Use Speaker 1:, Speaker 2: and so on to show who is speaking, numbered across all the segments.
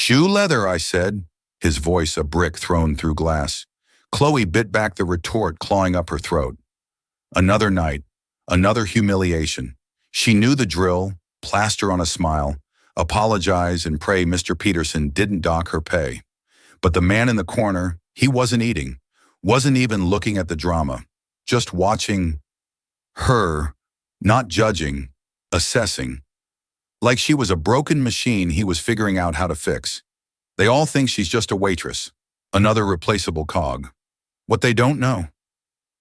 Speaker 1: "Shoe leather," I said, his voice a brick thrown through glass. Chloe bit back the retort, clawing up her throat. Another night, another humiliation. She knew the drill: plaster on a smile, apologize and pray Mr. Peterson didn't dock her pay. But the man in the corner, he wasn't eating, wasn't even looking at the drama, just watching her, not judging, assessing. Like she was a broken machine he was figuring out how to fix. They all think she's just a waitress, another replaceable cog. What they don't know: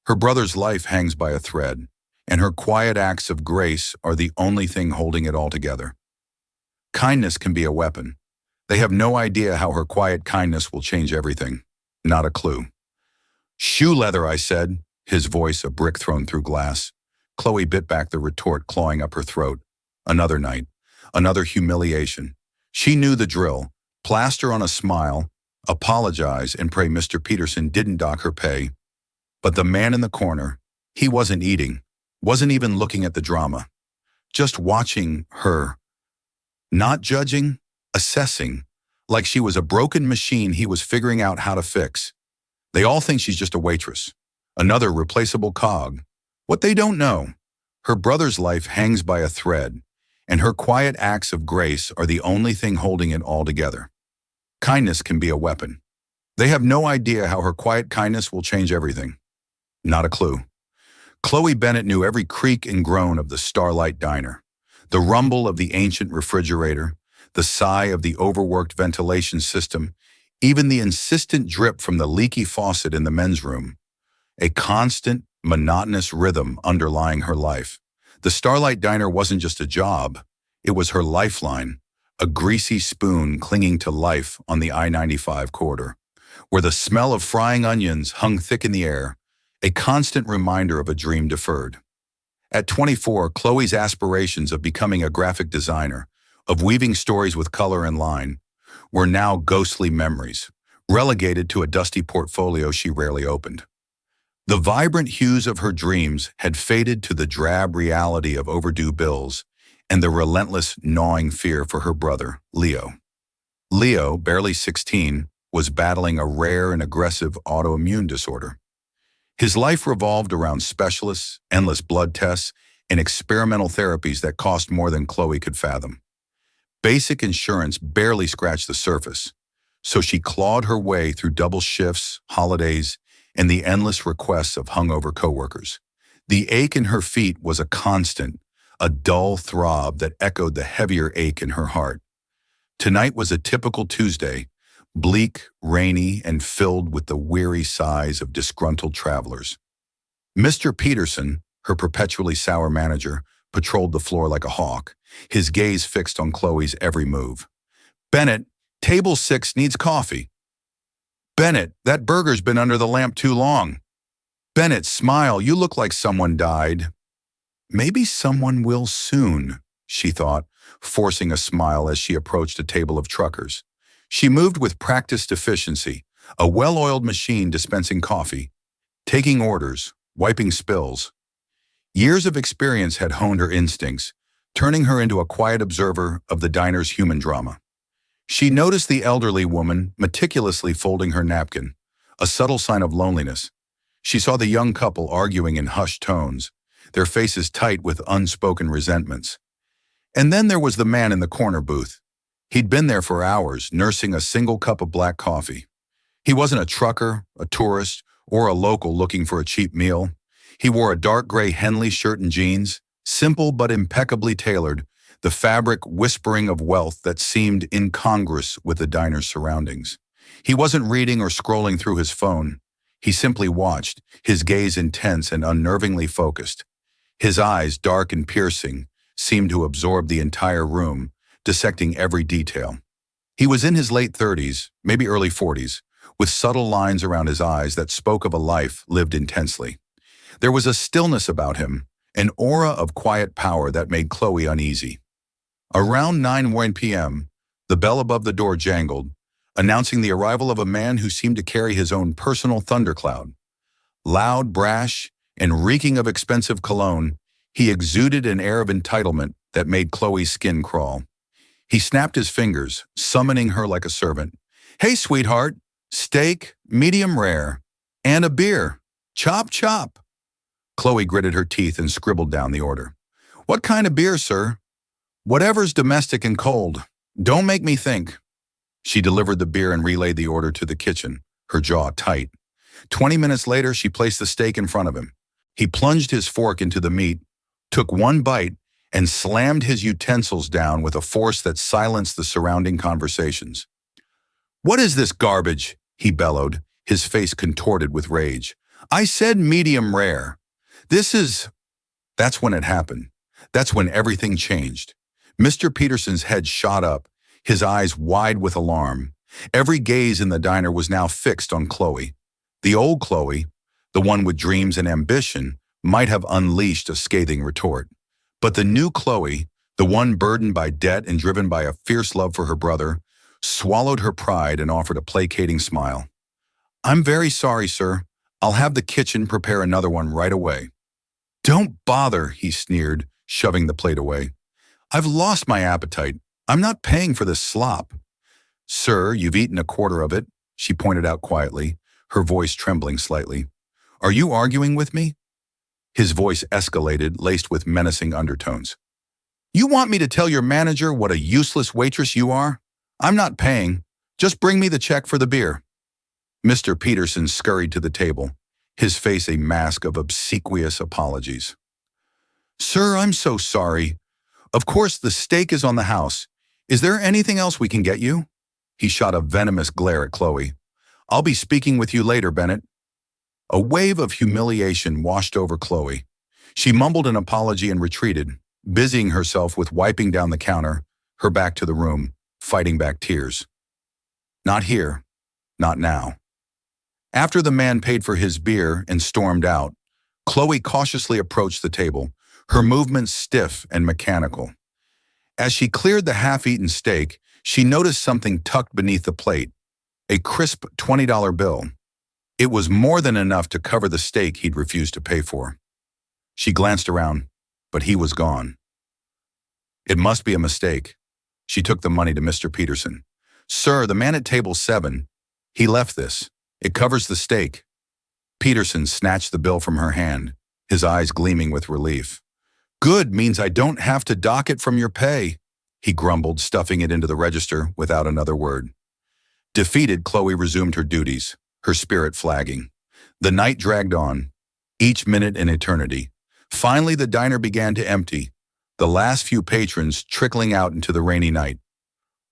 Speaker 1: her brother's life hangs by a thread, and her quiet acts of grace are the only thing holding it all together. Kindness can be a weapon. They have no idea how her quiet kindness will change everything. Not a clue. "Shoe leather," I said, his voice a brick thrown through glass. Chloe bit back the retort, clawing up her throat. Another night, another humiliation. She knew the drill: plaster on a smile, apologize and pray Mr. Peterson didn't dock her pay. But the man in the corner, he wasn't eating, wasn't even looking at the drama, just watching her, not judging, assessing, like she was a broken machine he was figuring out how to fix. They all think she's just a waitress, another replaceable cog. What they don't know: her brother's life hangs by a thread, and her quiet acts of grace are the only thing holding it all together. Kindness can be a weapon. They have no idea how her quiet kindness will change everything. Not a clue. Chloe Bennett knew every creak and groan of the Starlight Diner, the rumble of the ancient refrigerator, the sigh of the overworked ventilation system, even the insistent drip from the leaky faucet in the men's room. A constant, monotonous rhythm underlying her life. The Starlight Diner wasn't just a job, it was her lifeline, a greasy spoon clinging to life on the I-95 corridor, where the smell of frying onions hung thick in the air, a constant reminder of a dream deferred. At 24, Chloe's aspirations of becoming a graphic designer, of weaving stories with color and line, were now ghostly memories, relegated to a dusty portfolio she rarely opened. The vibrant hues of her dreams had faded to the drab reality of overdue bills and the relentless, gnawing fear for her brother, Leo. Leo, barely 16, was battling a rare and aggressive autoimmune disorder. His life revolved around specialists, endless blood tests, and experimental therapies that cost more than Chloe could fathom. Basic insurance barely scratched the surface, so she clawed her way through double shifts, holidays, and the endless requests of hungover coworkers. The ache in her feet was a constant, a dull throb that echoed the heavier ache in her heart. Tonight was a typical Tuesday, bleak, rainy, and filled with the weary sighs of disgruntled travelers. Mr. Peterson, her perpetually sour manager, patrolled the floor like a hawk, his gaze fixed on Chloe's every move. "Bennett, table 6 needs coffee." "Bennett, that burger's been under the lamp too long." "Bennett, smile, you look like someone died." Maybe someone will soon, she thought, forcing a smile as she approached a table of truckers. She moved with practiced efficiency, a well-oiled machine dispensing coffee, taking orders, wiping spills. Years of experience had honed her instincts, turning her into a quiet observer of the diner's human drama. She noticed the elderly woman meticulously folding her napkin, a subtle sign of loneliness. She saw the young couple arguing in hushed tones, their faces tight with unspoken resentments. And then there was the man in the corner booth. He'd been there for hours, nursing a single cup of black coffee. He wasn't a trucker, a tourist, or a local looking for a cheap meal. He wore a dark gray Henley shirt and jeans, simple but impeccably tailored, the fabric whispering of wealth that seemed incongruous with the diner's surroundings. He wasn't reading or scrolling through his phone. He simply watched, his gaze intense and unnervingly focused. His eyes, dark and piercing, seemed to absorb the entire room, dissecting every detail. He was in his late 30s, maybe early 40s, with subtle lines around his eyes that spoke of a life lived intensely. There was a stillness about him, an aura of quiet power that made Chloe uneasy. Around 9 p.m., the bell above the door jangled, announcing the arrival of a man who seemed to carry his own personal thundercloud. Loud, brash, and reeking of expensive cologne, he exuded an air of entitlement that made Chloe's skin crawl. He snapped his fingers, summoning her like a servant. "Hey, sweetheart, steak, medium rare, and a beer. Chop, chop." Chloe gritted her teeth and scribbled down the order. "What kind of beer, sir?" "Whatever's domestic and cold. Don't make me think." She delivered the beer and relayed the order to the kitchen, her jaw tight. 20 minutes later, she placed the steak in front of him. He plunged his fork into the meat, took one bite, and slammed his utensils down with a force that silenced the surrounding conversations. "What is this garbage?" he bellowed, his face contorted with rage. "I said medium rare. This is—" That's when it happened. That's when everything changed. Mr. Peterson's head shot up, his eyes wide with alarm. Every gaze in the diner was now fixed on Chloe. The old Chloe, the one with dreams and ambition, might have unleashed a scathing retort. But the new Chloe, the one burdened by debt and driven by a fierce love for her brother, swallowed her pride and offered a placating smile. "I'm very sorry, sir. I'll have the kitchen prepare another one right away." "Don't bother," he sneered, shoving the plate away. "I've lost my appetite. I'm not paying for this slop." "Sir, you've eaten a quarter of it," she pointed out quietly, her voice trembling slightly. "Are you arguing with me?" His voice escalated, laced with menacing undertones. "You want me to tell your manager what a useless waitress you are? I'm not paying. Just bring me the check for the beer." Mr. Peterson scurried to the table, his face a mask of obsequious apologies. "Sir, I'm so sorry. Of course, the steak is on the house. Is there anything else we can get you?" He shot a venomous glare at Chloe. "I'll be speaking with you later, Bennett." A wave of humiliation washed over Chloe. She mumbled an apology and retreated, busying herself with wiping down the counter, her back to the room, fighting back tears. Not here. Not now. After the man paid for his beer and stormed out, Chloe cautiously approached the table, her movements stiff and mechanical. As she cleared the half-eaten steak, she noticed something tucked beneath the plate, a crisp $20 bill. It was more than enough to cover the steak he'd refused to pay for. She glanced around, but he was gone. It must be a mistake. She took the money to Mr. Peterson. "Sir, the man at table 7, he left this. It covers the steak." Peterson snatched the bill from her hand, his eyes gleaming with relief. "Good means I don't have to dock it from your pay," he grumbled, stuffing it into the register without another word. Defeated, Chloe resumed her duties, her spirit flagging. The night dragged on, each minute an eternity. Finally, the diner began to empty, the last few patrons trickling out into the rainy night.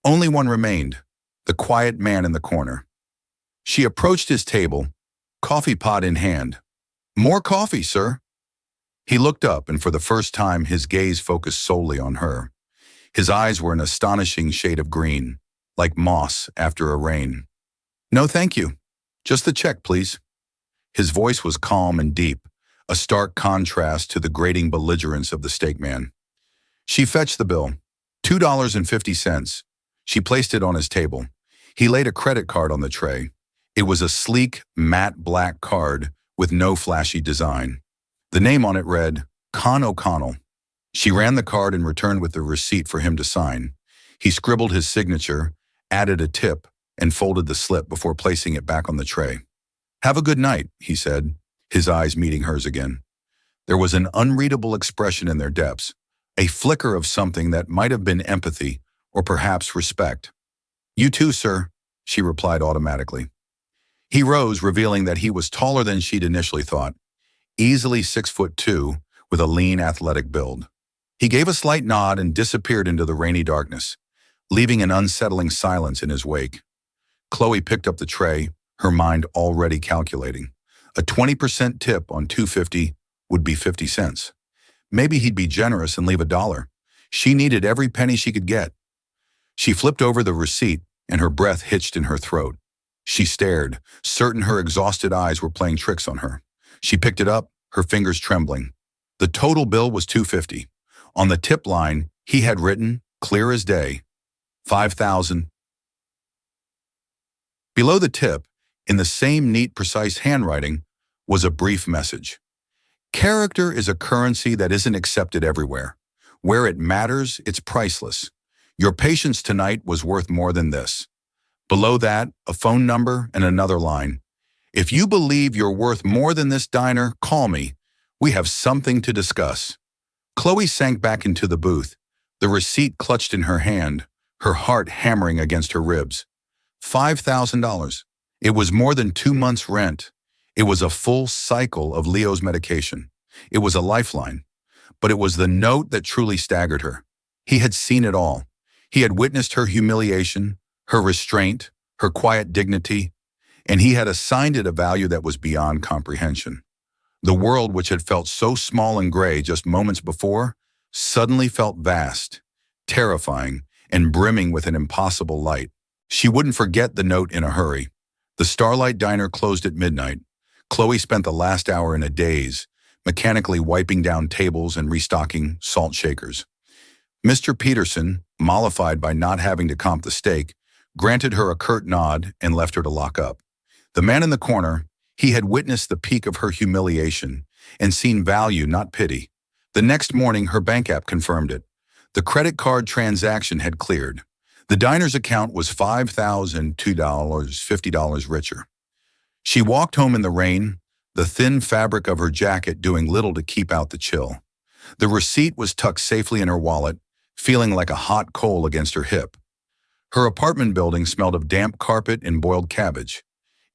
Speaker 1: Only one remained, the quiet man in the corner. She approached his table, coffee pot in hand. "More coffee, sir." He looked up, and for the first time his gaze focused solely on her. His eyes were an astonishing shade of green, like moss after a rain. "No, thank you. Just the check, please." His voice was calm and deep, a stark contrast to the grating belligerence of the steak man. She fetched the bill, $2.50. She placed it on his table. He laid a credit card on the tray. It was a sleek, matte black card with no flashy design. The name on it read, Con O'Connell. She ran the card and returned with the receipt for him to sign. He scribbled his signature, added a tip, and folded the slip before placing it back on the tray. "Have a good night," he said, his eyes meeting hers again. There was an unreadable expression in their depths, a flicker of something that might have been empathy or perhaps respect. "You too, sir," she replied automatically. He rose, revealing that he was taller than she'd initially thought, easily 6'2", with a lean, athletic build. He gave a slight nod and disappeared into the rainy darkness, leaving an unsettling silence in his wake. Chloe picked up the tray, her mind already calculating. A 20% tip on $2.50 would be 50 cents. Maybe he'd be generous and leave $1. She needed every penny she could get. She flipped over the receipt, and her breath hitched in her throat. She stared, certain her exhausted eyes were playing tricks on her. She picked it up, her fingers trembling. The total bill was $2.50. On the tip line, he had written, clear as day, 5,000. Below the tip, in the same neat, precise handwriting, was a brief message. Character is a currency that isn't accepted everywhere. Where it matters, it's priceless. Your patience tonight was worth more than this. Below that, a phone number and another line. If you believe you're worth more than this diner, call me. We have something to discuss. Chloe sank back into the booth, the receipt clutched in her hand, her heart hammering against her ribs. $5,000. It was more than 2 months' rent. It was a full cycle of Leo's medication. It was a lifeline. But it was the note that truly staggered her. He had seen it all. He had witnessed her humiliation, her restraint, her quiet dignity, and he had assigned it a value that was beyond comprehension. The world, which had felt so small and gray just moments before, suddenly felt vast, terrifying, and brimming with an impossible light. She wouldn't forget the note in a hurry. The Starlight Diner closed at midnight. Chloe spent the last hour in a daze, mechanically wiping down tables and restocking salt shakers. Mr. Peterson, mollified by not having to comp the steak, granted her a curt nod and left her to lock up. The man in the corner, he had witnessed the peak of her humiliation and seen value, not pity. The next morning, her bank app confirmed it. The credit card transaction had cleared. The diner's account was $5,002.50 richer. She walked home in the rain, the thin fabric of her jacket doing little to keep out the chill. The receipt was tucked safely in her wallet, feeling like a hot coal against her hip. Her apartment building smelled of damp carpet and boiled cabbage.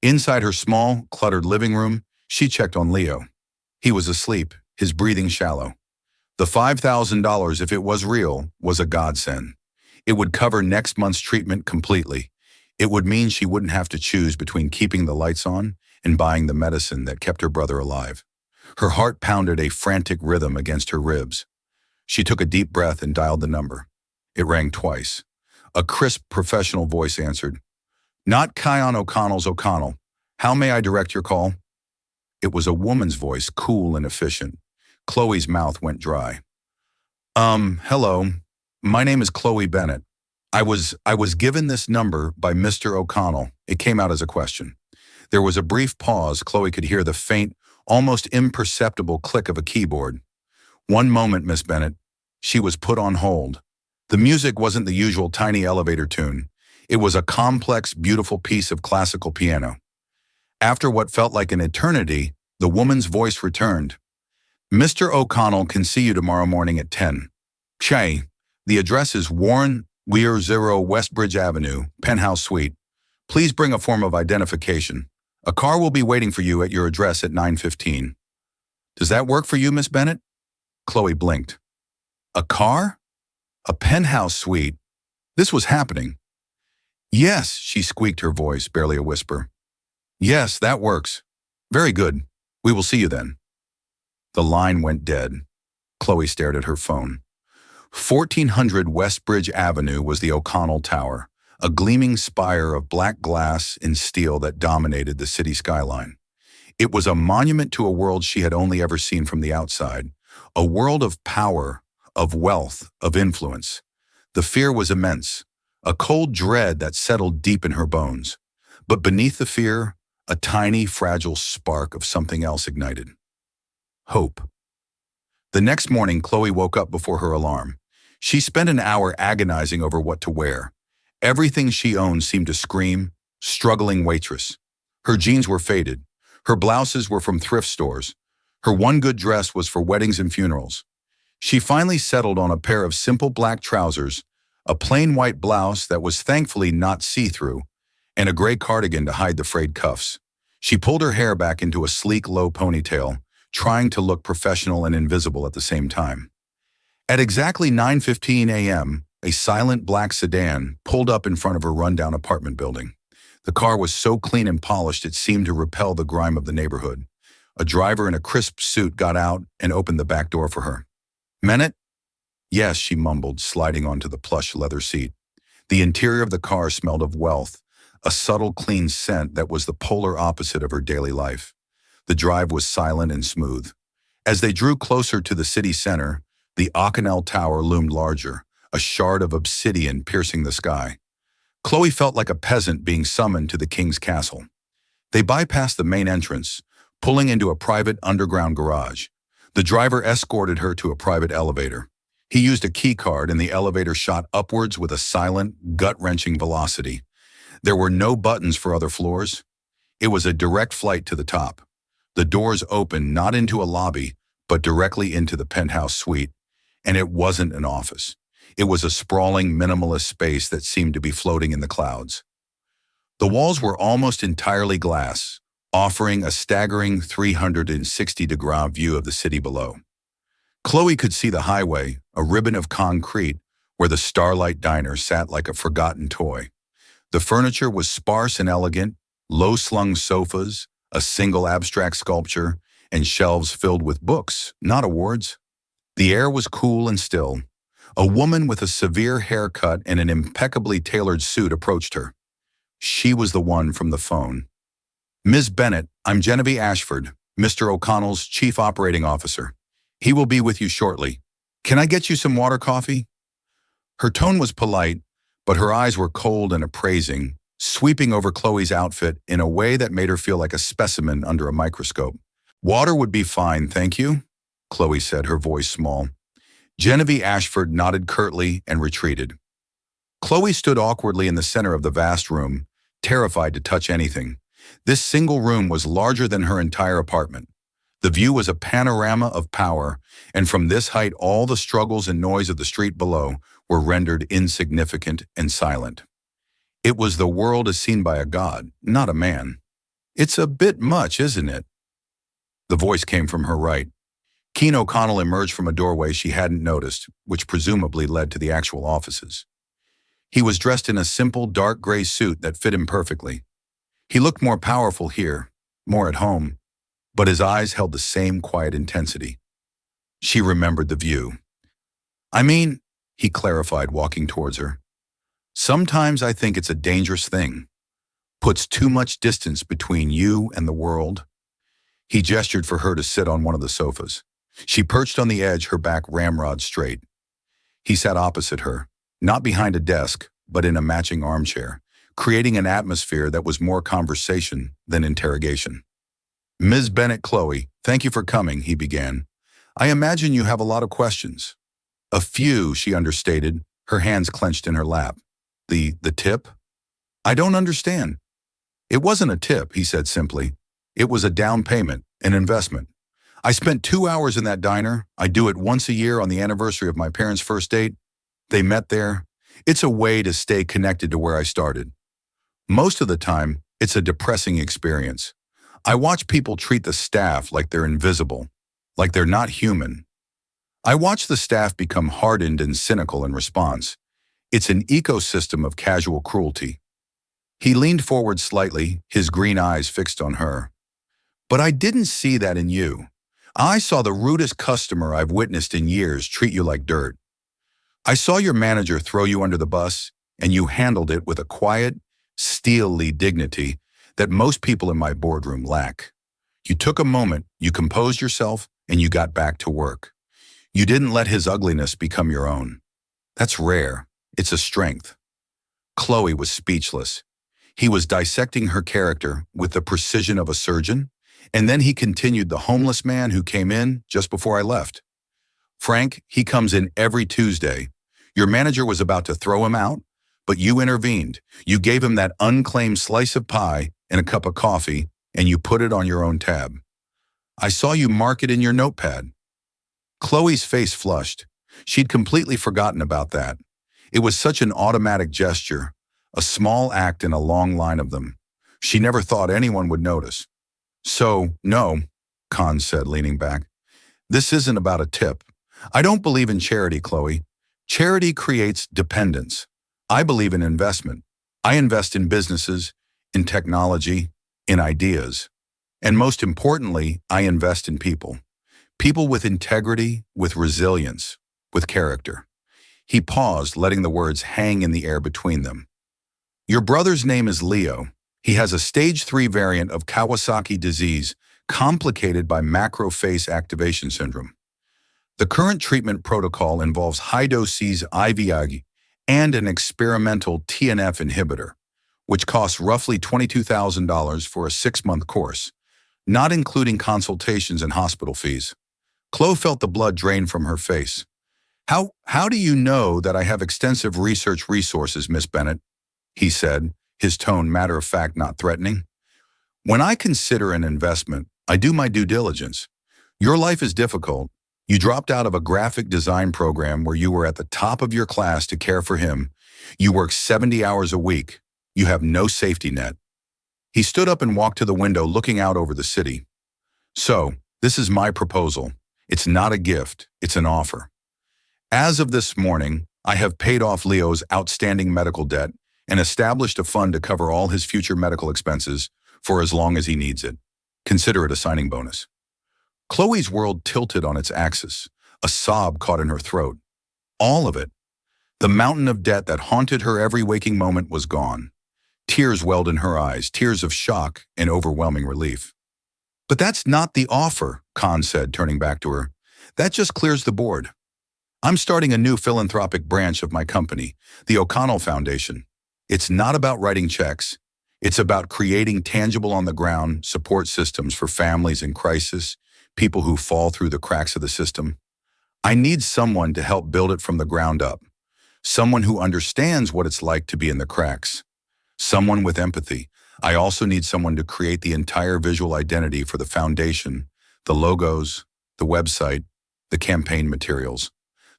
Speaker 1: Inside her small, cluttered living room, she checked on Leo. He was asleep, his breathing shallow. The $5,000, if it was real, was a godsend. It would cover next month's treatment completely. It would mean she wouldn't have to choose between keeping the lights on and buying the medicine that kept her brother alive. Her heart pounded a frantic rhythm against her ribs. She took a deep breath and dialed the number. It rang twice. A crisp, professional voice answered. "Not Kion O'Connell's O'Connell. How may I direct your call?" It was a woman's voice, cool and efficient. Chloe's mouth went dry. Hello. My name is Chloe Bennett. I was given this number by Mr. O'Connell." It came out as a question. There was a brief pause. Chloe could hear the faint, almost imperceptible click of a keyboard. "One moment, Miss Bennett." She was put on hold. The music wasn't the usual tiny elevator tune. It was a complex, beautiful piece of classical piano. After what felt like an eternity, the woman's voice returned. "Mr. O'Connell can see you tomorrow morning at 10. Che, the address is Warren Weir 0 Westbridge Avenue, penthouse suite. Please bring a form of identification. A car will be waiting for you at your address at 9:15. Does that work for you, Miss Bennett?" Chloe blinked. A car? A penthouse suite? This was happening. "Yes," she squeaked, her voice barely a whisper. "Yes, that works. Very good. We will see you then." The line went dead. Chloe stared at her phone. 1400 Westbridge Avenue was the O'Connell Tower, a gleaming spire of black glass and steel that dominated the city skyline. It was a monument to a world she had only ever seen from the outside, a world of power, of wealth, of influence. The fear was immense, a cold dread that settled deep in her bones. But beneath the fear, a tiny, fragile spark of something else ignited. Hope. The next morning, Chloe woke up before her alarm. She spent an hour agonizing over what to wear. Everything she owned seemed to scream, struggling waitress. Her jeans were faded. Her blouses were from thrift stores. Her one good dress was for weddings and funerals. She finally settled on a pair of simple black trousers, a plain white blouse that was thankfully not see-through, and a gray cardigan to hide the frayed cuffs. She pulled her hair back into a sleek, low ponytail, trying to look professional and invisible at the same time. At exactly 9:15 a.m., a silent black sedan pulled up in front of her rundown apartment building. The car was so clean and polished it seemed to repel the grime of the neighborhood. A driver in a crisp suit got out and opened the back door for her. "Bennett?" "Yes," she mumbled, sliding onto the plush leather seat. The interior of the car smelled of wealth, a subtle, clean scent that was the polar opposite of her daily life. The drive was silent and smooth. As they drew closer to the city center, the O'Connell Tower loomed larger, a shard of obsidian piercing the sky. Chloe felt like a peasant being summoned to the king's castle. They bypassed the main entrance, pulling into a private underground garage. The driver escorted her to a private elevator. He used a key card and the elevator shot upwards with a silent, gut-wrenching velocity. There were no buttons for other floors. It was a direct flight to the top. The doors opened not into a lobby, but directly into the penthouse suite. And it wasn't an office. It was a sprawling, minimalist space that seemed to be floating in the clouds. The walls were almost entirely glass, offering a staggering 360-degree view of the city below. Chloe could see the highway, a ribbon of concrete, where the Starlight Diner sat like a forgotten toy. The furniture was sparse and elegant, low-slung sofas, a single abstract sculpture, and shelves filled with books, not awards. The air was cool and still. A woman with a severe haircut and an impeccably tailored suit approached her. She was the one from the phone. "Ms. Bennett, I'm Genevieve Ashford, Mr. O'Connell's Chief Operating Officer. He will be with you shortly. Can I get you some water coffee?" Her tone was polite, but her eyes were cold and appraising, sweeping over Chloe's outfit in a way that made her feel like a specimen under a microscope. "Water would be fine, thank you," Chloe said, her voice small. Genevieve Ashford nodded curtly and retreated. Chloe stood awkwardly in the center of the vast room, terrified to touch anything. This single room was larger than her entire apartment. The view was a panorama of power, and from this height all the struggles and noise of the street below were rendered insignificant and silent. It was the world as seen by a god, not a man. "It's a bit much, isn't it?" The voice came from her right. Keen O'Connell emerged from a doorway she hadn't noticed, which presumably led to the actual offices. He was dressed in a simple dark gray suit that fit him perfectly. He looked more powerful here, more at home, but his eyes held the same quiet intensity. She remembered the view. "I mean," he clarified, walking towards her, "sometimes I think it's a dangerous thing. Puts too much distance between you and the world." He gestured for her to sit on one of the sofas. She perched on the edge, her back ramrod straight. He sat opposite her, not behind a desk, but in a matching armchair, creating an atmosphere that was more conversation than interrogation. "Ms. Bennett, Chloe, thank you for coming," he began. "I imagine you have a lot of questions." "A few," she understated, her hands clenched in her lap. The tip?" "I don't understand." "It wasn't a tip," he said simply. "It was a down payment, an investment. I spent 2 hours in that diner. I do it once a year on the anniversary of my parents' first date. They met there. It's a way to stay connected to where I started. Most of the time, it's a depressing experience. I watch people treat the staff like they're invisible, like they're not human. I watch the staff become hardened and cynical in response. It's an ecosystem of casual cruelty." He leaned forward slightly, his green eyes fixed on her. "But I didn't see that in you. I saw the rudest customer I've witnessed in years treat you like dirt. I saw your manager throw you under the bus, and you handled it with a quiet, steely dignity that most people in my boardroom lack. You took a moment, you composed yourself, and you got back to work. You didn't let his ugliness become your own. That's rare. It's a strength." Chloe was speechless. He was dissecting her character with the precision of a surgeon, and then he continued, "The homeless man who came in just before I left. Frank, he comes in every Tuesday. Your manager was about to throw him out, but you intervened. You gave him that unclaimed slice of pie and a cup of coffee, and you put it on your own tab. I saw you mark it in your notepad." Chloe's face flushed. She'd completely forgotten about that. It was such an automatic gesture, a small act in a long line of them. She never thought anyone would notice. "So, no," Khan said, leaning back. "This isn't about a tip. I don't believe in charity, Chloe. Charity creates dependence. I believe in investment. I invest in businesses, in technology, in ideas. And most importantly, I invest in people. People with integrity, with resilience, with character." He paused, letting the words hang in the air between them. "Your brother's name is Leo. He has a stage 3 variant of Kawasaki disease, complicated by macrophase activation syndrome. The current treatment protocol involves high-dose IVIG and an experimental TNF inhibitor, which costs roughly $22,000 for a 6-month course, not including consultations and hospital fees." Chloe felt the blood drain from her face. How do you know that I have extensive research resources, Miss Bennett? He said, his tone matter-of-fact, not threatening. When I consider an investment, I do my due diligence. Your life is difficult. You dropped out of a graphic design program where you were at the top of your class to care for him. You work 70 hours a week. You have no safety net. He stood up and walked to the window looking out over the city. So, this is my proposal. It's not a gift, it's an offer. As of this morning, I have paid off Leo's outstanding medical debt and established a fund to cover all his future medical expenses for as long as he needs it. Consider it a signing bonus. Chloe's world tilted on its axis. A sob caught in her throat. All of it. The mountain of debt that haunted her every waking moment was gone. Tears welled in her eyes, tears of shock and overwhelming relief. But that's not the offer, Khan said, turning back to her. That just clears the board. I'm starting a new philanthropic branch of my company, the O'Connell Foundation. It's not about writing checks. It's about creating tangible on-the-ground support systems for families in crisis, people who fall through the cracks of the system. I need someone to help build it from the ground up. Someone who understands what it's like to be in the cracks. Someone with empathy. I also need someone to create the entire visual identity for the foundation, the logos, the website, the campaign materials.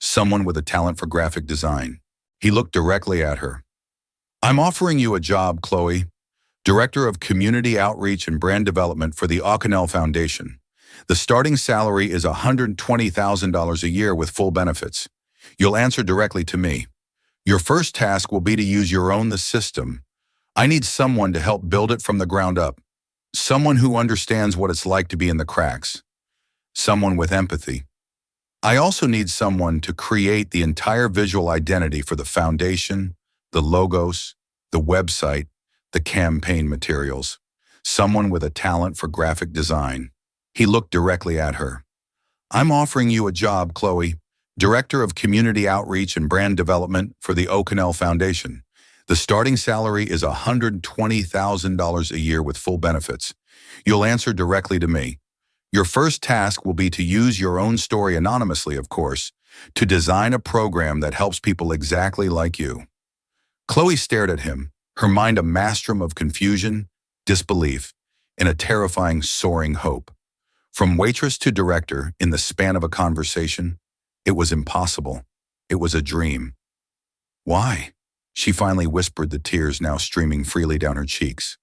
Speaker 1: Someone with a talent for graphic design. He looked directly at her. I'm offering you a job, Chloe. Director of Community Outreach and Brand Development for the O'Connell Foundation. The starting salary is $120,000 a year with full benefits. You'll answer directly to me. Your first task will be to use the system. I need someone to help build it from the ground up. Someone who understands what it's like to be in the cracks. Someone with empathy. I also need someone to create the entire visual identity for the foundation, the logos, the website, the campaign materials. Someone with a talent for graphic design. He looked directly at her. I'm offering you a job, Chloe. Director of Community Outreach and Brand Development for the O'Connell Foundation. The starting salary is $120,000 a year with full benefits. You'll answer directly to me. Your first task will be to use your own story anonymously, of course, to design a program that helps people exactly like you. Chloe stared at him, her mind a maelstrom of confusion, disbelief, and a terrifying, soaring hope. From waitress to director in the span of a conversation, it was impossible. It was a dream. Why? She finally whispered, the tears now streaming freely down her cheeks.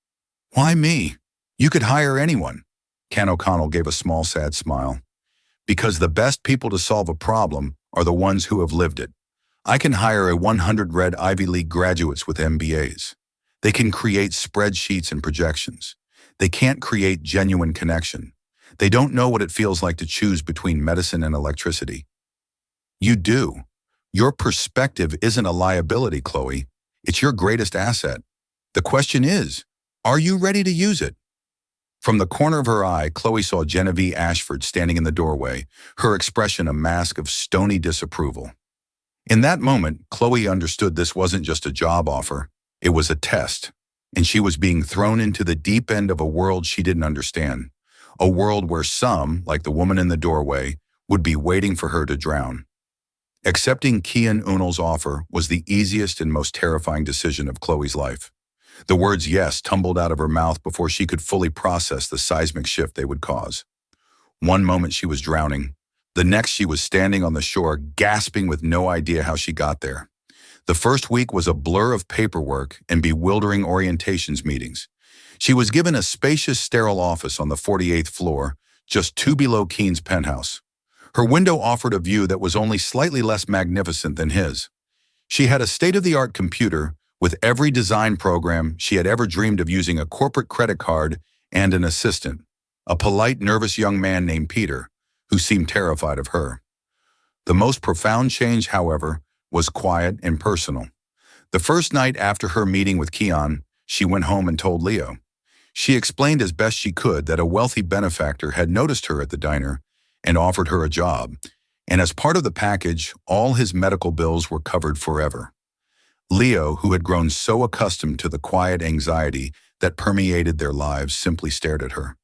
Speaker 1: Why me? You could hire anyone. Ken O'Connell gave a small, sad smile. Because the best people to solve a problem are the ones who have lived it. I can hire 100 red Ivy League graduates with MBAs. They can create spreadsheets and projections. They can't create genuine connection. They don't know what it feels like to choose between medicine and electricity. You do. Your perspective isn't a liability, Chloe. It's your greatest asset. The question is, are you ready to use it? From the corner of her eye, Chloe saw Genevieve Ashford standing in the doorway, her expression a mask of stony disapproval. In that moment, Chloe understood this wasn't just a job offer. It was a test, and she was being thrown into the deep end of a world she didn't understand. A world where some, like the woman in the doorway, would be waiting for her to drown. Accepting Kian Unal's offer was the easiest and most terrifying decision of Chloe's life. The words yes tumbled out of her mouth before she could fully process the seismic shift they would cause. One moment she was drowning. The next she was standing on the shore, gasping with no idea how she got there. The first week was a blur of paperwork and bewildering orientations meetings. She was given a spacious, sterile office on the 48th floor, just 2 below Keen's penthouse. Her window offered a view that was only slightly less magnificent than his. She had a state-of-the-art computer with every design program she had ever dreamed of using, a corporate credit card, and an assistant, a polite, nervous young man named Peter, who seemed terrified of her. The most profound change, however, was quiet and personal. The first night after her meeting with Keon, she went home and told Leo. She explained as best she could that a wealthy benefactor had noticed her at the diner and offered her a job, and as part of the package, all his medical bills were covered forever. Leo, who had grown so accustomed to the quiet anxiety that permeated their lives, simply stared at her.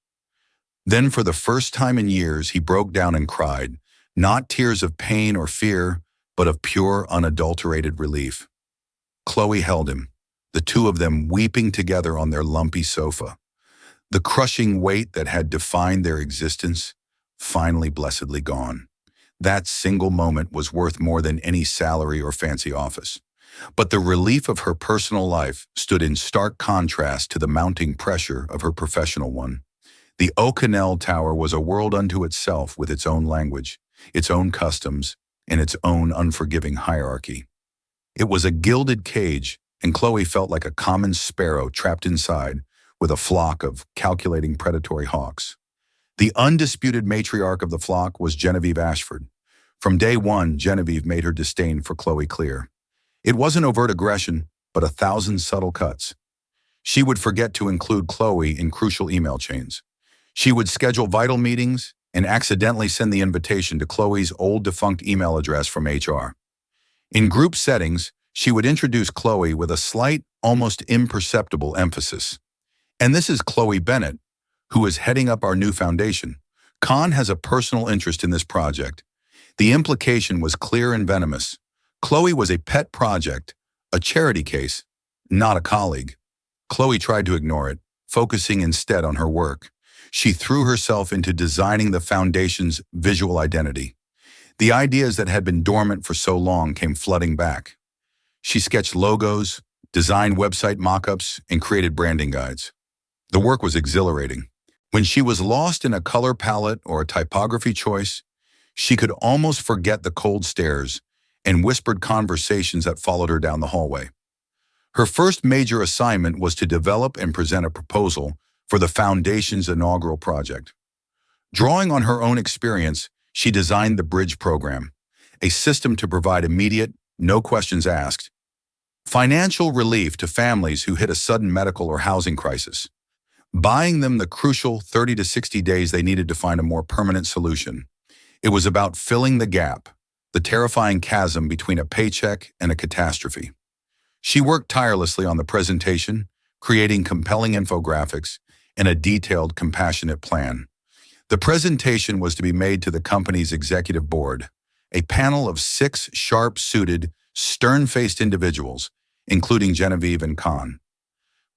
Speaker 1: Then, for the first time in years, he broke down and cried, not tears of pain or fear, but of pure, unadulterated relief. Chloe held him, the two of them weeping together on their lumpy sofa. The crushing weight that had defined their existence, finally blessedly gone. That single moment was worth more than any salary or fancy office. But the relief of her personal life stood in stark contrast to the mounting pressure of her professional one. The O'Connell Tower was a world unto itself with its own language, its own customs, and its own unforgiving hierarchy. It was a gilded cage, and Chloe felt like a common sparrow trapped inside with a flock of calculating predatory hawks. The undisputed matriarch of the flock was Genevieve Ashford. From day one, Genevieve made her disdain for Chloe clear. It wasn't overt aggression, but 1,000 subtle cuts. She would forget to include Chloe in crucial email chains. She would schedule vital meetings and accidentally send the invitation to Chloe's old defunct email address from HR. In group settings, she would introduce Chloe with a slight, almost imperceptible emphasis. And this is Chloe Bennett, who is heading up our new foundation. Khan has a personal interest in this project. The implication was clear and venomous. Chloe was a pet project, a charity case, not a colleague. Chloe tried to ignore it, focusing instead on her work. She threw herself into designing the foundation's visual identity. The ideas that had been dormant for so long came flooding back. She sketched logos, designed website mock-ups, and created branding guides. The work was exhilarating. When she was lost in a color palette or a typography choice, she could almost forget the cold stares and whispered conversations that followed her down the hallway. Her first major assignment was to develop and present a proposal for the foundation's inaugural project. Drawing on her own experience, she designed the Bridge program, a system to provide immediate, no questions asked, financial relief to families who hit a sudden medical or housing crisis, buying them the crucial 30 to 60 days they needed to find a more permanent solution. It was about filling the gap, the terrifying chasm between a paycheck and a catastrophe. She worked tirelessly on the presentation, creating compelling infographics and a detailed, compassionate plan. The presentation was to be made to the company's executive board, a panel of 6 sharp-suited, stern-faced individuals, including Genevieve and Khan.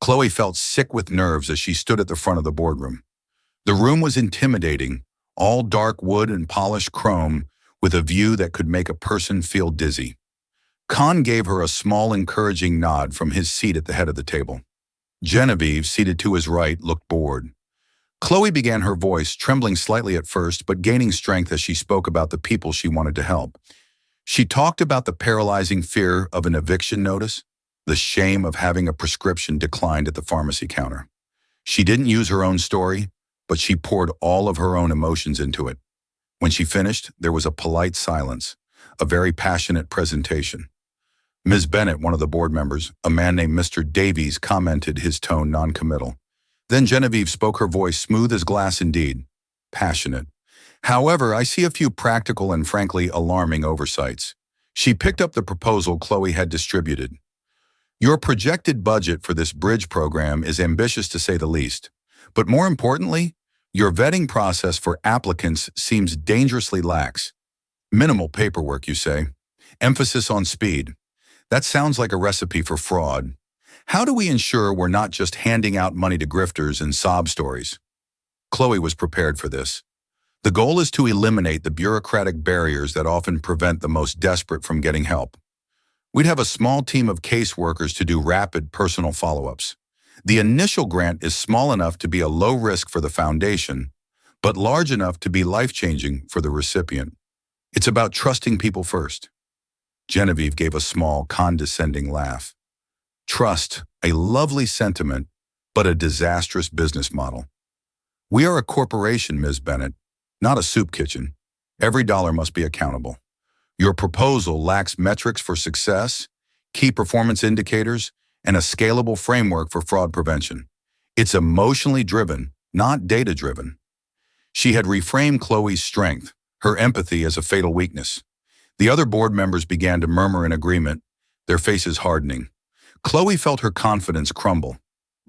Speaker 1: Chloe felt sick with nerves as she stood at the front of the boardroom. The room was intimidating, all dark wood and polished chrome, with a view that could make a person feel dizzy. Khan gave her a small, encouraging nod from his seat at the head of the table. Genevieve, seated to his right, looked bored. Chloe began her voice, trembling slightly at first, but gaining strength as she spoke about the people she wanted to help. She talked about the paralyzing fear of an eviction notice, the shame of having a prescription declined at the pharmacy counter. She didn't use her own story, but she poured all of her own emotions into it. When she finished, there was a polite silence, a very passionate presentation. Ms. Bennett, one of the board members, a man named Mr. Davies, commented, his tone non-committal. Then Genevieve spoke, her voice smooth as glass indeed, passionate. However, I see a few practical and frankly alarming oversights. She picked up the proposal Chloe had distributed. Your projected budget for this bridge program is ambitious to say the least. But more importantly, your vetting process for applicants seems dangerously lax. Minimal paperwork, you say. Emphasis on speed. That sounds like a recipe for fraud. How do we ensure we're not just handing out money to grifters and sob stories? Chloe was prepared for this. The goal is to eliminate the bureaucratic barriers that often prevent the most desperate from getting help. We'd have a small team of caseworkers to do rapid personal follow-ups. The initial grant is small enough to be a low risk for the foundation, but large enough to be life-changing for the recipient. It's about trusting people first. Genevieve gave a small, condescending laugh. Trust, a lovely sentiment, but a disastrous business model. We are a corporation, Ms. Bennett, not a soup kitchen. Every dollar must be accountable. Your proposal lacks metrics for success, key performance indicators, and a scalable framework for fraud prevention. It's emotionally driven, not data-driven. She had reframed Chloe's strength, her empathy, as a fatal weakness. The other board members began to murmur in agreement, their faces hardening. Chloe felt her confidence crumble.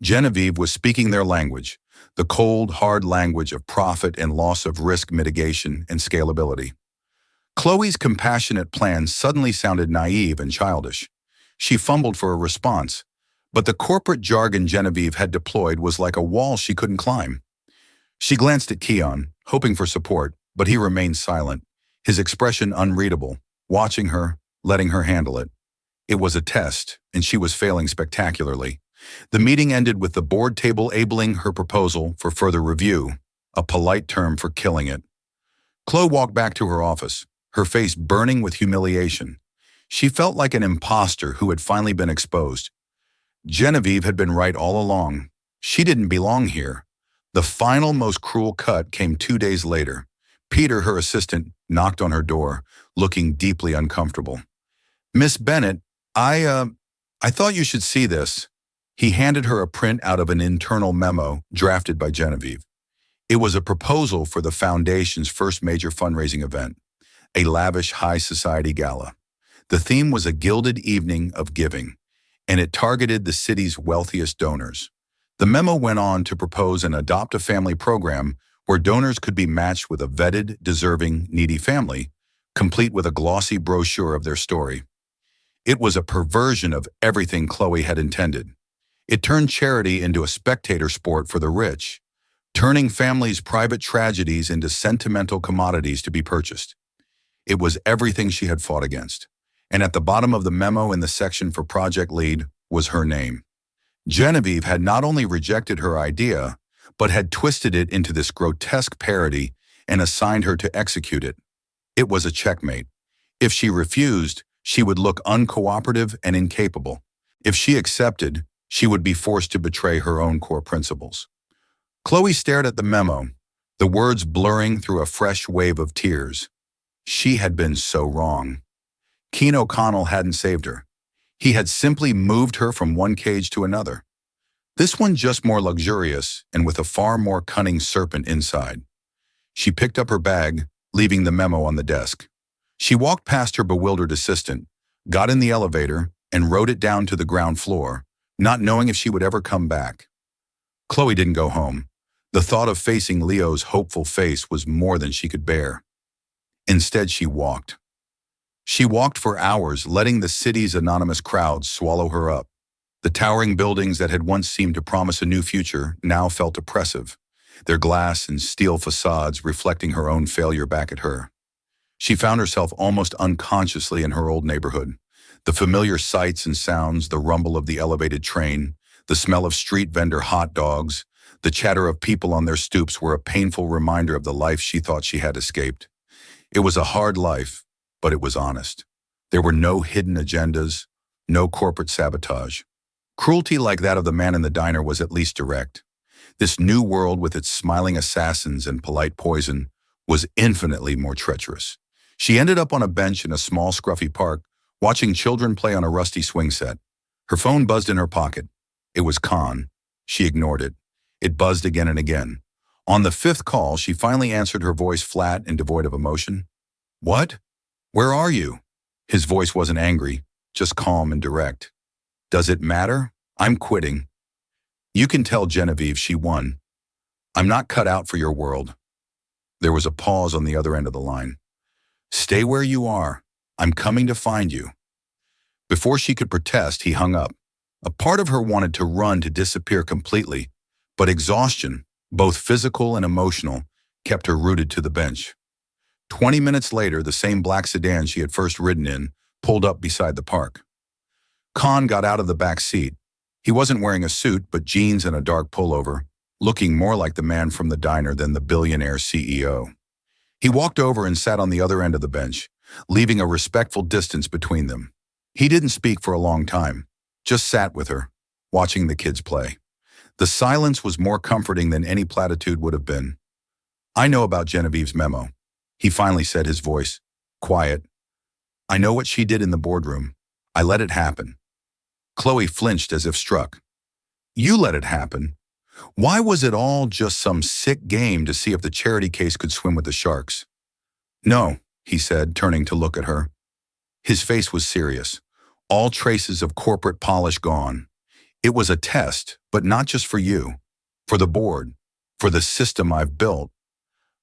Speaker 1: Genevieve was speaking their language, the cold, hard language of profit and loss of risk mitigation and scalability. Chloe's compassionate plan suddenly sounded naive and childish. She fumbled for a response, but the corporate jargon Genevieve had deployed was like a wall she couldn't climb. She glanced at Keon, hoping for support, but he remained silent, his expression unreadable, watching her, letting her handle it. It was a test, and she was failing spectacularly. The meeting ended with the board table tabling her proposal for further review, a polite term for killing it. Chloe walked back to her office, her face burning with humiliation. She felt like an imposter who had finally been exposed. Genevieve had been right all along. She didn't belong here. The final, most cruel cut came 2 days later. Peter, her assistant, knocked on her door, looking deeply uncomfortable. "Miss Bennett, I thought you should see this." He handed her a print out of an internal memo drafted by Genevieve. It was a proposal for the Foundation's first major fundraising event, a lavish high society gala. The theme was a gilded evening of giving, and it targeted the city's wealthiest donors. The memo went on to propose an adopt-a-family program where donors could be matched with a vetted, deserving, needy family, complete with a glossy brochure of their story. It was a perversion of everything Chloe had intended. It turned charity into a spectator sport for the rich, turning families' private tragedies into sentimental commodities to be purchased. It was everything she had fought against. And at the bottom of the memo in the section for Project Lead was her name. Genevieve had not only rejected her idea, but had twisted it into this grotesque parody and assigned her to execute it. It was a checkmate. If she refused, she would look uncooperative and incapable. If she accepted, she would be forced to betray her own core principles. Chloe stared at the memo, the words blurring through a fresh wave of tears. She had been so wrong. Keane O'Connell hadn't saved her. He had simply moved her from one cage to another. This one just more luxurious and with a far more cunning serpent inside. She picked up her bag, leaving the memo on the desk. She walked past her bewildered assistant, got in the elevator, and rode it down to the ground floor, not knowing if she would ever come back. Chloe didn't go home. The thought of facing Leo's hopeful face was more than she could bear. Instead, she walked. She walked for hours, letting the city's anonymous crowds swallow her up. The towering buildings that had once seemed to promise a new future now felt oppressive, their glass and steel facades reflecting her own failure back at her. She found herself almost unconsciously in her old neighborhood. The familiar sights and sounds, the rumble of the elevated train, the smell of street vendor hot dogs, the chatter of people on their stoops were a painful reminder of the life she thought she had escaped. It was a hard life, but it was honest. There were no hidden agendas, no corporate sabotage. Cruelty like that of the man in the diner was at least direct. This new world with its smiling assassins and polite poison was infinitely more treacherous. She ended up on a bench in a small scruffy park, watching children play on a rusty swing set. Her phone buzzed in her pocket. It was Khan. She ignored it. It buzzed again and again. On the 5th call, she finally answered, her voice flat and devoid of emotion. "What? Where are you?" His voice wasn't angry, just calm and direct. "Does it matter? I'm quitting." "You can tell Genevieve she won. I'm not cut out for your world." There was a pause on the other end of the line. "Stay where you are. I'm coming to find you." Before she could protest, he hung up. A part of her wanted to run, to disappear completely, but exhaustion, both physical and emotional, kept her rooted to the bench. 20 minutes later, the same black sedan she had first ridden in pulled up beside the park. Khan got out of the back seat. He wasn't wearing a suit, but jeans and a dark pullover, looking more like the man from the diner than the billionaire CEO. He walked over and sat on the other end of the bench, leaving a respectful distance between them. He didn't speak for a long time, just sat with her, watching the kids play. The silence was more comforting than any platitude would have been. "I know about Genevieve's memo," he finally said, his voice quiet. "I know what she did in the boardroom. I let it happen." Chloe flinched as if struck. "You let it happen? Why was it all just some sick game to see if the charity case could swim with the sharks?" "No," he said, turning to look at her. His face was serious, all traces of corporate polish gone. "It was a test, but not just for you, for the board, for the system I've built.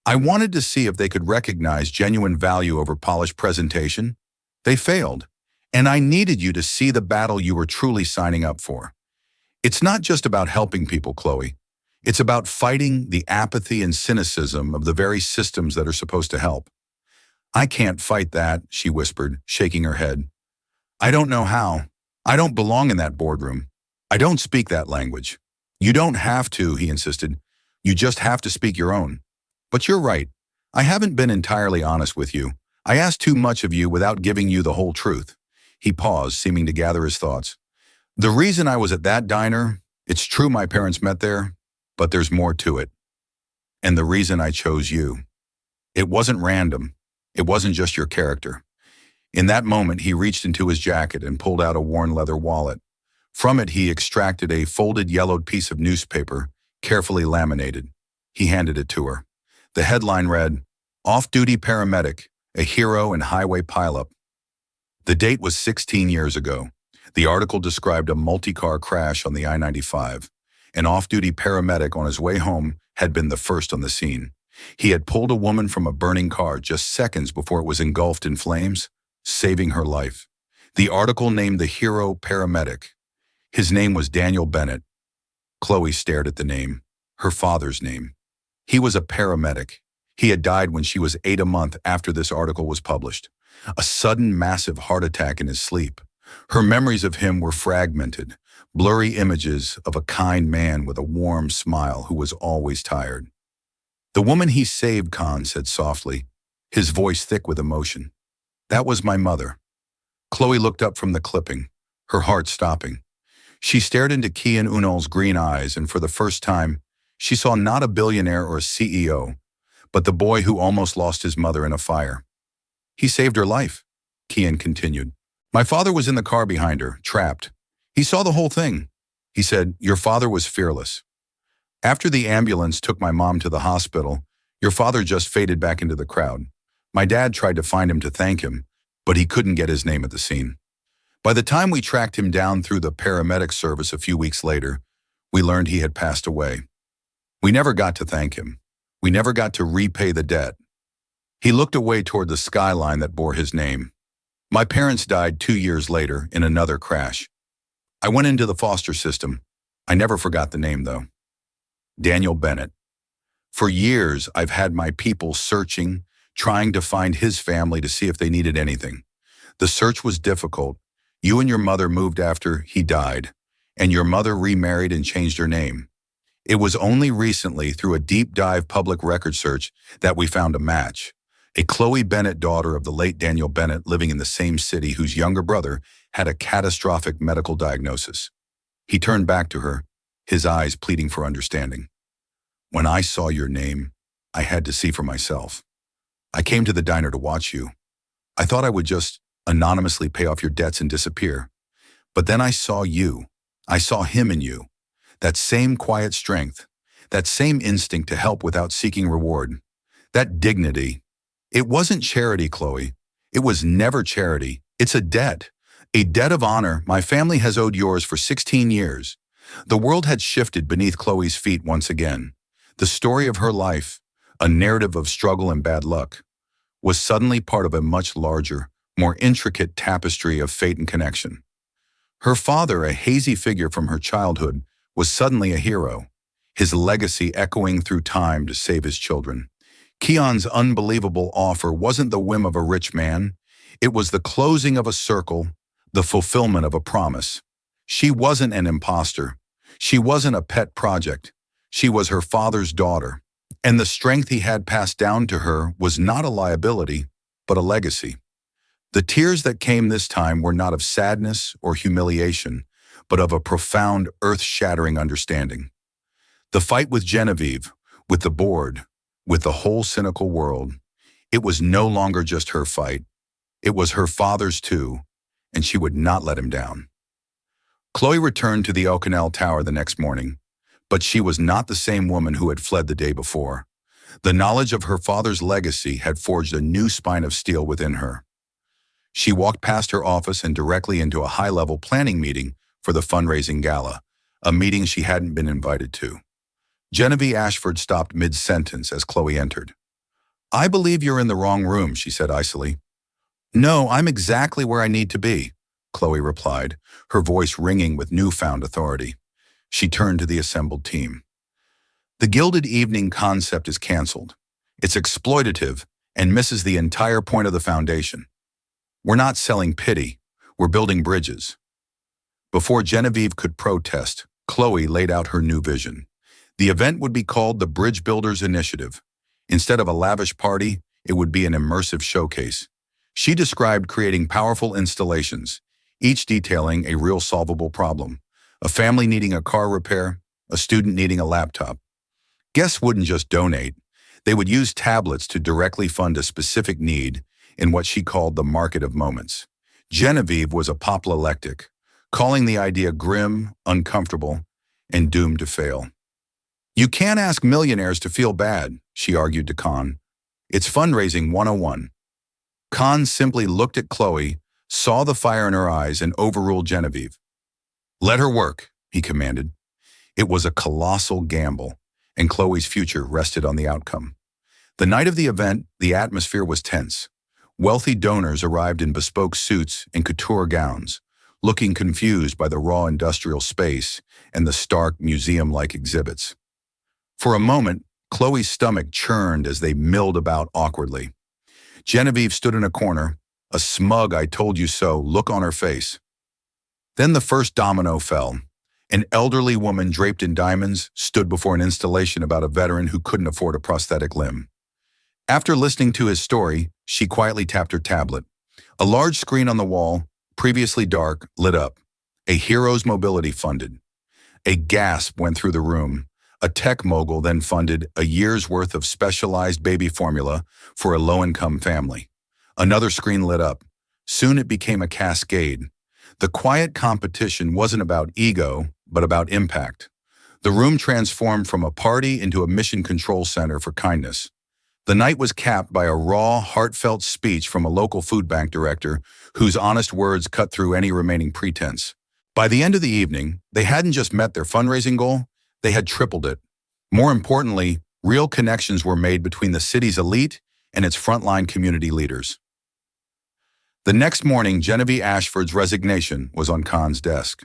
Speaker 1: I wanted to see if they could recognize genuine value over polished presentation. They failed, and I needed you to see the battle you were truly signing up for. It's not just about helping people, Chloe. It's about fighting the apathy and cynicism of the very systems that are supposed to help. I can't fight that, she whispered, shaking her head. I don't know how. I don't belong in that boardroom. I don't speak that language. You don't have to, he insisted. You just have to speak your own. But you're right. I haven't been entirely honest with you. I asked too much of you without giving you the whole truth. He paused, seeming to gather his thoughts. The reason I was at that diner, it's true my parents met there, but there's more to it. And the reason I chose you. It wasn't random. It wasn't just your character. In that moment, he reached into his jacket and pulled out a worn leather wallet. From it, he extracted a folded yellowed piece of newspaper, carefully laminated. He handed it to her. The headline read, "Off-Duty Paramedic, a Hero in Highway Pileup." The date was 16 years ago. The article described a multi-car crash on the I-95. An off-duty paramedic on his way home had been the first on the scene. He had pulled a woman from a burning car just seconds before it was engulfed in flames, saving her life. The article named the hero paramedic. His name was Daniel Bennett. Chloe stared at the name, her father's name. He was a paramedic. He had died when she was 8 months after this article was published. A sudden massive heart attack in his sleep. Her memories of him were fragmented, blurry images of a kind man with a warm smile who was always tired. The woman he saved, Khan said softly, his voice thick with emotion. That was my mother. Chloe looked up from the clipping, her heart stopping. She stared into Kian Unal's green eyes, and for the first time, she saw not a billionaire or a CEO, but the boy who almost lost his mother in a fire. He saved her life, Kian continued. My father was in the car behind her, trapped. He saw the whole thing. He said, your father was fearless. After the ambulance took my mom to the hospital, your father just faded back into the crowd. My dad tried to find him to thank him, but he couldn't get his name at the scene. By the time we tracked him down through the paramedic service a few weeks later, we learned he had passed away. We never got to thank him. We never got to repay the debt. He looked away toward the skyline that bore his name. My parents died 2 years later in another crash. I went into the foster system. I never forgot the name, though. Daniel Bennett. For years, I've had my people searching, trying to find his family to see if they needed anything. The search was difficult. You and your mother moved after he died, and your mother remarried and changed her name. It was only recently, through a deep dive public record search, that we found a match. A Chloe Bennett, daughter of the late Daniel Bennett, living in the same city, whose younger brother had a catastrophic medical diagnosis. He turned back to her, his eyes pleading for understanding. When I saw your name, I had to see for myself. I came to the diner to watch you. I thought I would just anonymously pay off your debts and disappear. But then I saw you. I saw him in you. That same quiet strength, that same instinct to help without seeking reward, that dignity. It wasn't charity, Chloe. It was never charity. It's a debt of honor my family has owed yours for 16 years. The world had shifted beneath Chloe's feet once again. The story of her life, a narrative of struggle and bad luck, was suddenly part of a much larger, more intricate tapestry of fate and connection. Her father, a hazy figure from her childhood, was suddenly a hero, his legacy echoing through time to save his children. Kian's unbelievable offer wasn't the whim of a rich man. It was the closing of a circle, the fulfillment of a promise. She wasn't an imposter. She wasn't a pet project. She was her father's daughter. And the strength he had passed down to her was not a liability, but a legacy. The tears that came this time were not of sadness or humiliation, but of a profound, earth-shattering understanding. The fight with Genevieve, with the board, with the whole cynical world, it was no longer just her fight. It was her father's too, and she would not let him down. Chloe returned to the El Canal Tower the next morning, but she was not the same woman who had fled the day before. The knowledge of her father's legacy had forged a new spine of steel within her. She walked past her office and directly into a high-level planning meeting for the fundraising gala, a meeting she hadn't been invited to. Genevieve Ashford stopped mid-sentence as Chloe entered. I believe you're in the wrong room, she said icily. No, I'm exactly where I need to be, Chloe replied, her voice ringing with newfound authority. She turned to the assembled team. The Gilded Evening concept is canceled. It's exploitative and misses the entire point of the foundation. We're not selling pity, we're building bridges. Before Genevieve could protest, Chloe laid out her new vision. The event would be called the Bridge Builders Initiative. Instead of a lavish party, it would be an immersive showcase. She described creating powerful installations, each detailing a real solvable problem. A family needing a car repair, a student needing a laptop. Guests wouldn't just donate. They would use tablets to directly fund a specific need in what she called the market of moments. Genevieve was apoplectic, calling the idea grim, uncomfortable, and doomed to fail. You can't ask millionaires to feel bad, she argued to Khan. It's fundraising 101. Khan simply looked at Chloe, saw the fire in her eyes, and overruled Genevieve. Let her work, he commanded. It was a colossal gamble, and Chloe's future rested on the outcome. The night of the event, the atmosphere was tense. Wealthy donors arrived in bespoke suits and couture gowns, looking confused by the raw industrial space and the stark museum-like exhibits. For a moment, Chloe's stomach churned as they milled about awkwardly. Genevieve stood in a corner, a smug "I told you so" look on her face. Then the first domino fell. An elderly woman draped in diamonds stood before an installation about a veteran who couldn't afford a prosthetic limb. After listening to his story, she quietly tapped her tablet. A large screen on the wall, previously dark, lit up. A hero's mobility funded. A gasp went through the room. A tech mogul then funded a year's worth of specialized baby formula for a low-income family. Another screen lit up. Soon it became a cascade. The quiet competition wasn't about ego, but about impact. The room transformed from a party into a mission control center for kindness. The night was capped by a raw, heartfelt speech from a local food bank director whose honest words cut through any remaining pretense. By the end of the evening, they hadn't just met their fundraising goal, they had tripled it. More importantly, real connections were made between the city's elite and its frontline community leaders. The next morning, Genevieve Ashford's resignation was on Khan's desk.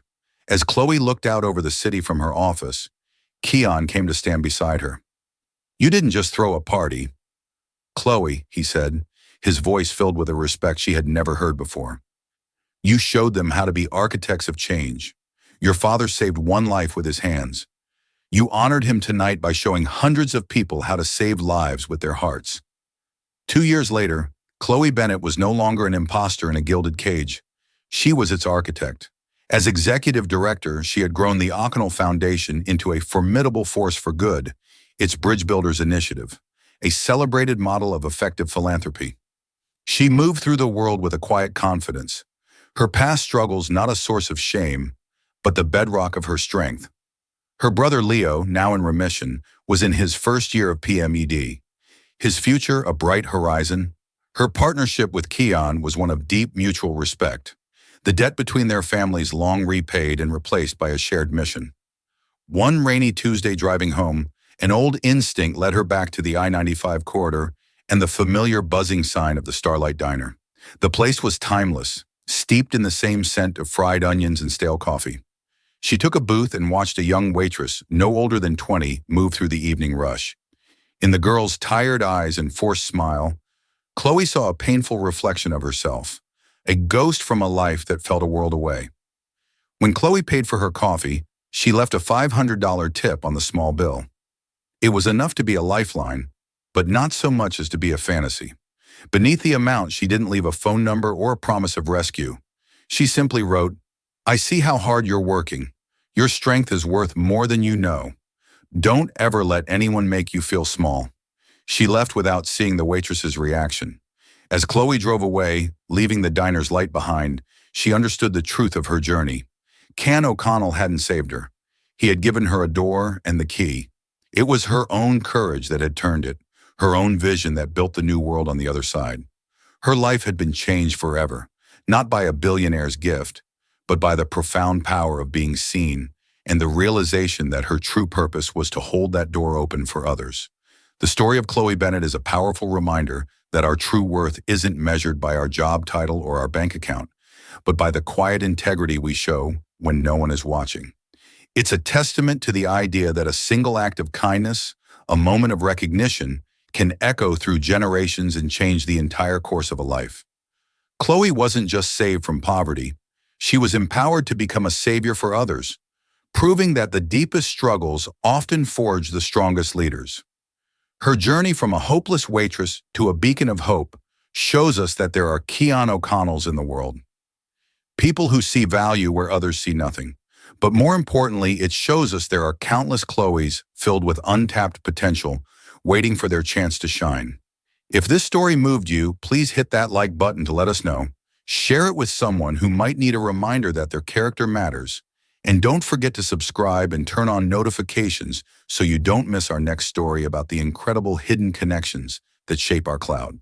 Speaker 1: As Chloe looked out over the city from her office, Keon came to stand beside her. You didn't just throw a party. Chloe, he said, his voice filled with a respect she had never heard before. You showed them how to be architects of change. Your father saved one life with his hands. You honored him tonight by showing hundreds of people how to save lives with their hearts. 2 years later, Chloe Bennett was no longer an imposter in a gilded cage. She was its architect. As executive director, she had grown the Occidental Foundation into a formidable force for good, its Bridge Builders Initiative, a celebrated model of effective philanthropy. She moved through the world with a quiet confidence, her past struggles not a source of shame, but the bedrock of her strength. Her brother Leo, now in remission, was in his first year of PMED. His future a bright horizon. Her partnership with Keon was one of deep mutual respect, the debt between their families long repaid and replaced by a shared mission. One rainy Tuesday driving home, an old instinct led her back to the I-95 corridor and the familiar buzzing sign of the Starlight Diner. The place was timeless, steeped in the same scent of fried onions and stale coffee. She took a booth and watched a young waitress, no older than 20, move through the evening rush. In the girl's tired eyes and forced smile, Chloe saw a painful reflection of herself, a ghost from a life that felt a world away. When Chloe paid for her coffee, she left a $500 tip on the small bill. It was enough to be a lifeline, but not so much as to be a fantasy. Beneath the amount, she didn't leave a phone number or a promise of rescue. She simply wrote, I see how hard you're working. Your strength is worth more than you know. Don't ever let anyone make you feel small. She left without seeing the waitress's reaction. As Chloe drove away, leaving the diner's light behind, she understood the truth of her journey. Can O'Connell hadn't saved her. He had given her a door and the key. It was her own courage that had turned it, her own vision that built the new world on the other side. Her life had been changed forever, not by a billionaire's gift, but by the profound power of being seen and the realization that her true purpose was to hold that door open for others. The story of Chloe Bennett is a powerful reminder that our true worth isn't measured by our job title or our bank account, but by the quiet integrity we show when no one is watching. It's a testament to the idea that a single act of kindness, a moment of recognition, can echo through generations and change the entire course of a life. Chloe wasn't just saved from poverty, she was empowered to become a savior for others, proving that the deepest struggles often forge the strongest leaders. Her journey from a hopeless waitress to a beacon of hope shows us that there are Keon O'Connells in the world. People who see value where others see nothing. But more importantly, it shows us there are countless Chloes filled with untapped potential, waiting for their chance to shine. If this story moved you, please hit that like button to let us know. Share it with someone who might need a reminder that their character matters. And don't forget to subscribe and turn on notifications so you don't miss our next story about the incredible hidden connections that shape our cloud.